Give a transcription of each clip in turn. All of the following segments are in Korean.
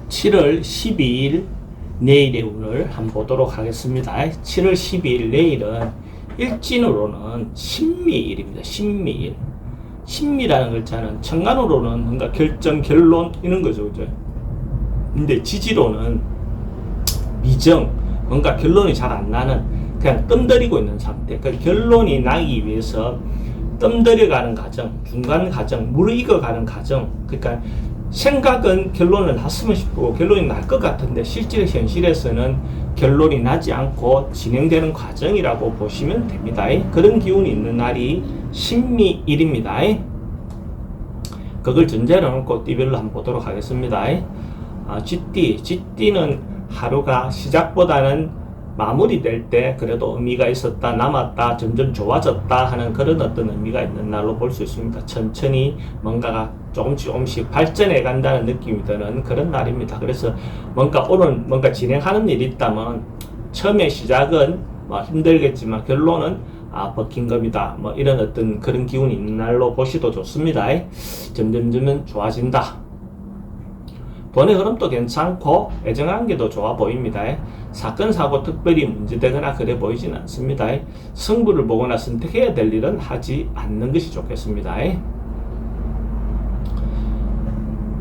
7월 12일 내일의 운을 한번 보도록 하겠습니다. 7월 12일 내일은 일진으로는 신미일입니다. 신미일. 신미라는 글자는 천간으로는 뭔가 결정, 결론 이런 거죠. 그죠? 근데 지지로는 미정, 뭔가 결론이 잘 안 나는 그냥 뜸들이고 있는 상태. 그 결론이 나기 위해서 뜸들여가는 과정, 중간 과정, 무르익어가는 과정. 그러니까 생각은 결론을 났으면 싶고 결론이 날 것 같은데 실제 현실에서는 결론이 나지 않고 진행되는 과정이라고 보시면 됩니다. 그런 기운이 있는 날이 신미일입니다. 그걸 전제로 놓고 띠별로 한번 보도록 하겠습니다. 쥐띠는 하루가 시작보다는 마무리될 때 그래도 의미가 있었다, 남았다, 점점 좋아졌다 하는 그런 어떤 의미가 있는 날로 볼 수 있습니다. 천천히 뭔가가 조금씩 발전해 간다는 느낌이 드는 그런 날입니다. 그래서 오늘 뭔가 진행하는 일이 있다면 처음에 시작은 힘들겠지만 결론은 버틴 겁니다. 이런 어떤 그런 기운이 있는 날로 보시도 좋습니다. 점점 좋아진다. 돈의 흐름도 괜찮고 애정관계도 좋아 보입니다. 사건 사고 특별히 문제되거나 그래 보이진 않습니다. 승부를 보거나 선택해야 될 일은 하지 않는 것이 좋겠습니다.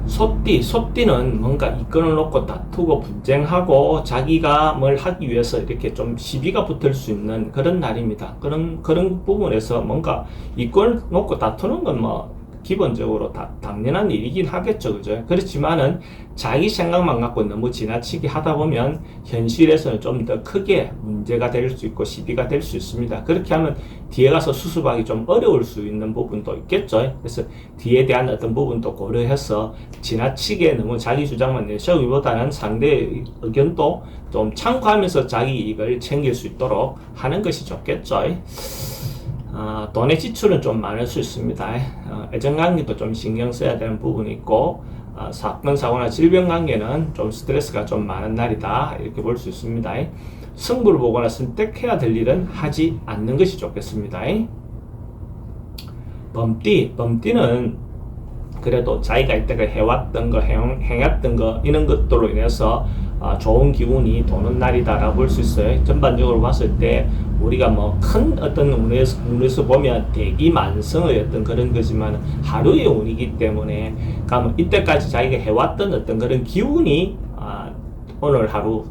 소띠는 뭔가 이권을 놓고 다투고 분쟁하고 자기가 뭘 하기 위해서 이렇게 좀 시비가 붙을 수 있는 그런 날입니다. 그런 부분에서 뭔가 이권을 놓고 다투는 건 기본적으로 당연한 일이긴 하겠죠. 그죠? 그렇지만은 자기 생각만 갖고 너무 지나치게 하다 보면 현실에서는 좀 더 크게 문제가 될 수 있고 시비가 될 수 있습니다. 그렇게 하면 뒤에 가서 수습하기 좀 어려울 수 있는 부분도 있겠죠. 그래서 뒤에 대한 어떤 부분도 고려해서 지나치게 너무 자기 주장만 내세우기보다는 상대의 의견도 좀 참고하면서 자기 이익을 챙길 수 있도록 하는 것이 좋겠죠. 돈의 지출은 좀 많을 수 있습니다. 애정관계도 좀 신경 써야 되는 부분이 있고 사건, 사고나 질병 관계는 좀 스트레스가 좀 많은 날이다 이렇게 볼 수 있습니다. 승부를 보거나 선택해야 될 일은 하지 않는 것이 좋겠습니다. 범띠는 그래도 자기가 이때가 해왔던 거, 행했던 거 이런 것들로 인해서 좋은 기운이 도는 날이다라고 볼 수 있어요. 전반적으로 봤을 때 우리가 큰 어떤 운에서 보면 대기만성의 어떤 그런 거지만 하루의 운이기 때문에 그러니까 이때까지 자기가 해왔던 어떤 그런 기운이 오늘 하루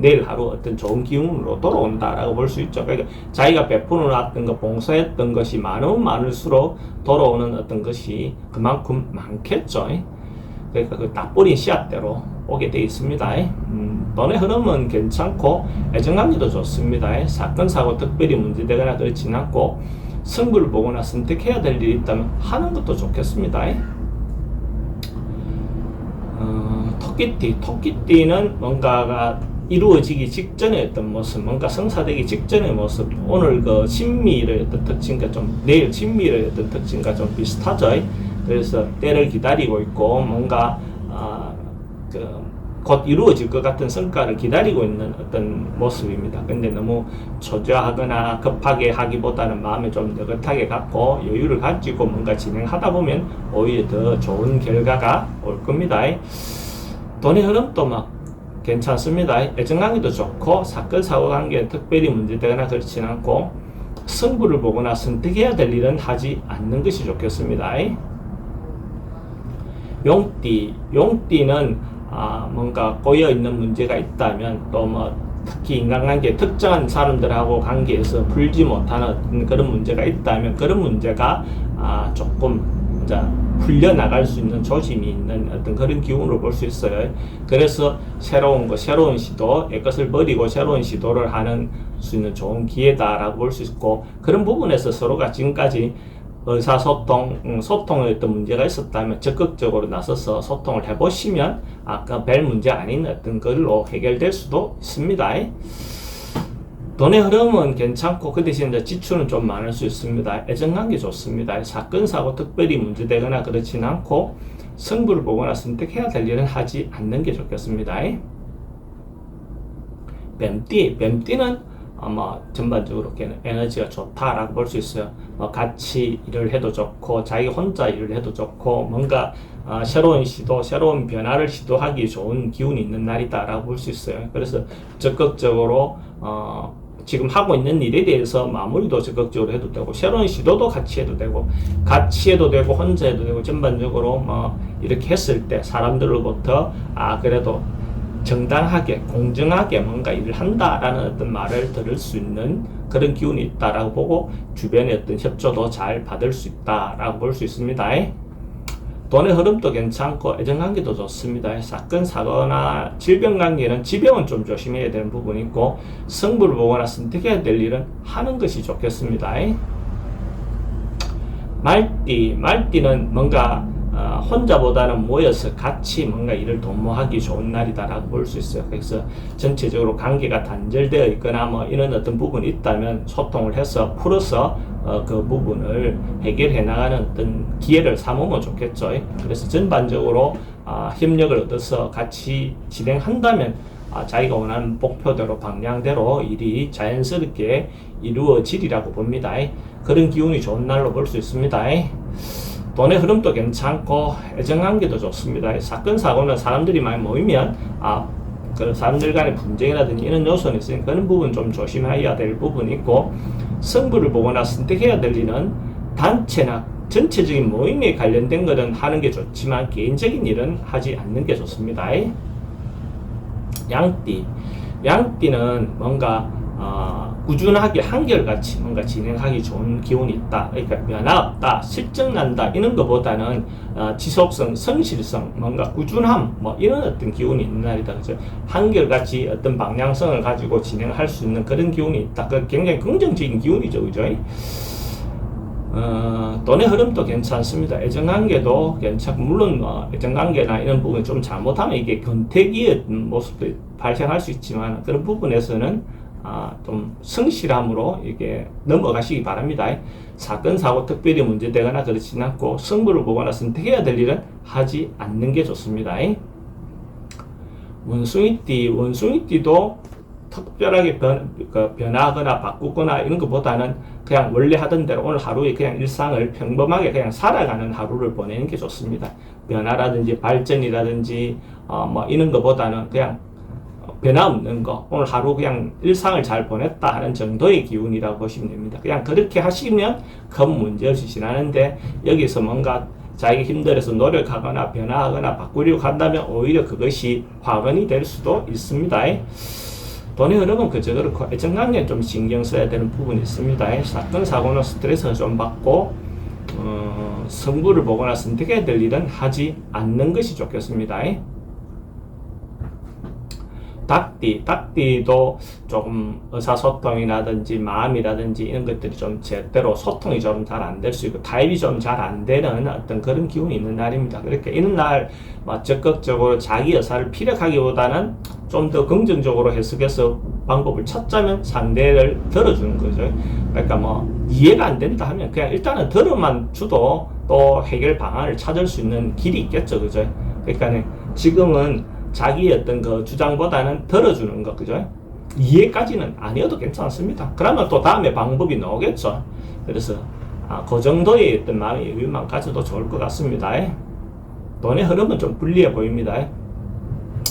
내일 하루 어떤 좋은 기운으로 돌아온다라고 볼 수 있죠. 그러니까 자기가 베풀어 놨던 거, 봉사했던 것이 많으면 많을수록 돌아오는 어떤 것이 그만큼 많겠죠. 그러니까 그 딱 뿌린 씨앗대로 오게 되어 있습니다. 돈의 흐름은 괜찮고 애정관계도 좋습니다. 사건, 사고 특별히 문제되거나 그렇지는 않고 승부를 보거나 선택해야 될 일이 있다면 하는 것도 좋겠습니다. 토끼띠는 뭔가가 이루어지기 직전의 어떤 모습, 뭔가 성사되기 직전의 모습, 오늘 그 신미일의 어떤 특징과 내일 신미일의 어떤 특징과 좀 비슷하죠. 그래서 때를 기다리고 있고 뭔가 곧 이루어질 것 같은 성과를 기다리고 있는 어떤 모습입니다. 근데 너무 초조하거나 급하게 하기보다는 마음을 좀 느긋하게 갖고 여유를 가지고 뭔가 진행하다 보면 오히려 더 좋은 결과가 올 겁니다. 돈의 흐름도 괜찮습니다. 애정관계도 좋고 사건, 사고 관계는 특별히 문제되거나 그렇지는 않고 승부를 보거나 선택해야 될 일은 하지 않는 것이 좋겠습니다. 용띠는 뭔가 꼬여있는 문제가 있다면 또 특히 인간관계 특정한 사람들하고 관계에서 풀지 못하는 그런 문제가 있다면 그런 문제가 조금 이제 풀려나갈 수 있는 조짐이 있는 어떤 그런 기운으로 볼 수 있어요. 그래서 새로운 시도, 옛것을 버리고 새로운 시도를 하는 수 있는 좋은 기회다라고 볼 수 있고 그런 부분에서 서로가 지금까지 소통에 어떤 문제가 있었다면 적극적으로 나서서 소통을 해보시면 아까 별 문제 아닌 어떤 걸로 해결될 수도 있습니다. 돈의 흐름은 괜찮고 그 대신 지출은 좀 많을 수 있습니다. 애정관계 좋습니다. 사건, 사고 특별히 문제되거나 그렇지는 않고 승부를 보거나 선택해야 될 일은 하지 않는 게 좋겠습니다. 뱀띠는 전반적으로 에너지가 좋다라고 볼 수 있어요. 같이 일을 해도 좋고 자기 혼자 일을 해도 좋고 뭔가 새로운 시도, 새로운 변화를 시도하기 좋은 기운이 있는 날이다라고 볼 수 있어요. 그래서 적극적으로 지금 하고 있는 일에 대해서 마무리도 적극적으로 해도 되고, 새로운 시도도 같이 해도 되고, 혼자 해도 되고, 전반적으로 뭐 이렇게 했을 때 사람들로부터 그래도 정당하게 공정하게 뭔가 일을 한다라는 어떤 말을 들을 수 있는 그런 기운이 있다라고 보고, 주변의 어떤 협조도 잘 받을 수 있다라고 볼 수 있습니다. 돈의 흐름도 괜찮고 애정관계도 좋습니다. 사건 사고나 질병관계는 지병은 좀 조심해야 되는 부분이 있고, 승부를 보거나 선택해야 될 일은 하는 것이 좋겠습니다. 말띠는 뭔가 혼자보다는 모여서 같이 뭔가 일을 도모하기 좋은 날이다라고 볼 수 있어요. 그래서 전체적으로 관계가 단절되어 있거나 뭐 이런 어떤 부분이 있다면 소통을 해서 풀어서 그 부분을 해결해 나가는 어떤 기회를 삼으면 좋겠죠. 그래서 전반적으로 협력을 얻어서 같이 진행한다면 자기가 원하는 목표대로 방향대로 일이 자연스럽게 이루어지리라고 봅니다. 그런 기운이 좋은 날로 볼 수 있습니다. 돈의 흐름도 괜찮고 애정관계도 좋습니다. 사건 사고는 사람들이 많이 모이면 그 사람들 간의 분쟁이라든지 이런 요소는 있으니까 그런 부분 좀 조심해야 될 부분이 있고, 승부를 보거나 선택해야 될 일은 단체나 전체적인 모임에 관련된 것은 하는 게 좋지만 개인적인 일은 하지 않는 게 좋습니다. 양띠는 뭔가 꾸준하게 한결같이 뭔가 진행하기 좋은 기운이 있다. 그러니까 변화 없다, 실증난다 이런 것보다는 지속성, 성실성, 뭔가 꾸준함 뭐 이런 어떤 기운이 있는 날이다. 그죠? 한결같이 어떤 방향성을 가지고 진행할 수 있는 그런 기운이 있다. 그 굉장히 긍정적인 기운이죠, 그죠? 돈의 흐름도 괜찮습니다. 애정관계도 괜찮고, 물론 애정관계나 이런 부분이 좀 잘못하면 이게 권태기의 모습도 발생할 수 있지만, 그런 부분에서는 좀 성실함으로 이게 넘어가시기 바랍니다. 사건 사고 특별히 문제되거나 그렇지는 않고, 승부를 보거나 선택해야 될 일은 하지 않는 게 좋습니다. 원숭이띠도 특별하게 변화하거나 바꾸거나 이런 것보다는 그냥 원래 하던 대로 오늘 하루에 그냥 일상을 평범하게 그냥 살아가는 하루를 보내는 게 좋습니다. 변화라든지 발전이라든지 뭐 이런 것보다는 그냥 변화 없는 거, 오늘 하루 그냥 일상을 잘 보냈다 하는 정도의 기운이라고 보시면 됩니다. 그냥 그렇게 하시면 큰 문제 없이 지나는데, 여기서 뭔가 자기가 힘들어서 노력하거나 변화하거나 바꾸려고 한다면 오히려 그것이 화근이 될 수도 있습니다. 돈의 흐름은 그저 그렇고 애정관계에 좀 신경 써야 되는 부분이 있습니다. 사건 사고는 스트레스를 좀 받고 승부를 보거나 선택해야 될 일은 하지 않는 것이 좋겠습니다. 닭띠도 조금 의사소통이라든지 마음이라든지 이런 것들이 좀 제대로 소통이 좀 잘 안 될 수 있고 타입이 좀 잘 안 되는 어떤 그런 기운이 있는 날입니다. 그러니까 이런 날 적극적으로 자기 의사를 피력하기보다는 좀 더 긍정적으로 해석해서 방법을 찾자면 상대를 들어주는 거죠. 그러니까 뭐 이해가 안 된다 하면 그냥 일단은 들어만 주도 또 해결 방안을 찾을 수 있는 길이 있겠죠, 그죠? 그러니까 지금은 자기 어떤 그 주장보다는 들어주는 거, 그죠? 이해까지는 아니어도 괜찮습니다. 그러면 또 다음에 방법이 나오겠죠. 그래서 그 정도의 어떤 마음의 여유만 가져도 좋을 것 같습니다. 돈의 흐름은 좀 불리해 보입니다.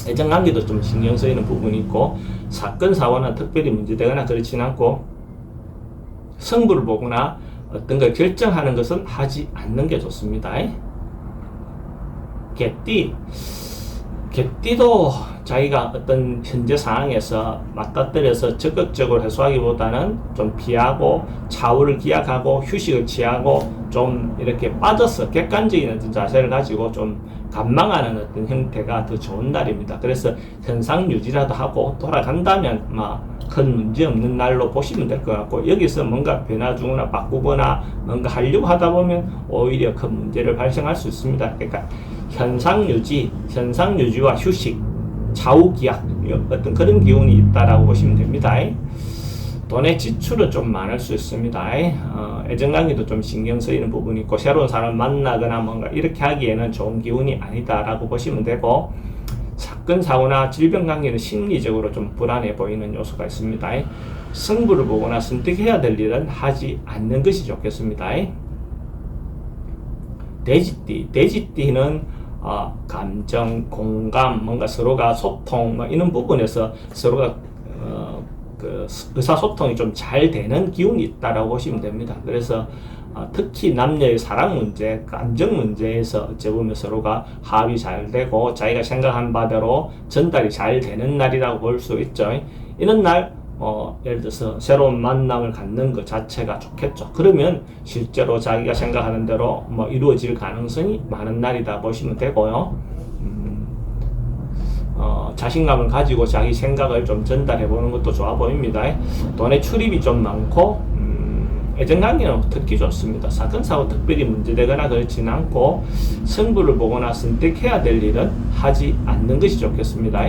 애정관계도 좀 신경 쓰이는 부분이 있고, 사건 사고는 특별히 문제되거나 그렇지는 않고, 승부를 보거나 어떤 걸 결정하는 것은 하지 않는 게 좋습니다. 개띠도 자기가 어떤 현재 상황에서 맞닥뜨려서 적극적으로 해소하기보다는 좀 피하고 차후를 기약하고 휴식을 취하고 좀 이렇게 빠져서 객관적인 어떤 자세를 가지고 좀 관망하는 어떤 형태가 더 좋은 날입니다. 그래서 현상 유지라도 하고 돌아간다면 큰 문제 없는 날로 보시면 될 것 같고, 여기서 뭔가 변화 주거나 바꾸거나 뭔가 하려고 하다 보면 오히려 큰 문제를 발생할 수 있습니다. 그러니까 현상 유지와 휴식, 좌우 기약 어떤 그런 기운이 있다라고 보시면 됩니다. 돈의 지출은 좀 많을 수 있습니다. 애정관계도 좀 신경 쓰이는 부분이 있고, 새로운 사람 만나거나 뭔가 이렇게 하기에는 좋은 기운이 아니다라고 보시면 되고, 사건 사고나 질병 관계는 심리적으로 좀 불안해 보이는 요소가 있습니다. 승부를 보거나 선택해야 될 일은 하지 않는 것이 좋겠습니다. 돼지띠는 감정, 공감, 뭔가 서로가 소통, 뭐 이런 부분에서 서로가 그 의사소통이 좀 잘 되는 기운이 있다라고 보시면 됩니다. 그래서 특히 남녀의 사랑 문제, 감정 문제에서 어찌 보면 서로가 합이 잘 되고 자기가 생각한 바대로 전달이 잘 되는 날이라고 볼 수 있죠. 이런 날 예를 들어서 새로운 만남을 갖는 것 자체가 좋겠죠. 그러면 실제로 자기가 생각하는 대로 뭐 이루어질 가능성이 많은 날이다 보시면 되고요. 자신감을 가지고 자기 생각을 좀 전달해 보는 것도 좋아 보입니다. 돈의 출입이 좀 많고 애정관계는 특히 좋습니다. 사건 사고 특별히 문제되거나 그렇지는 않고 승부를 보거나 선택해야 될 일은 하지 않는 것이 좋겠습니다.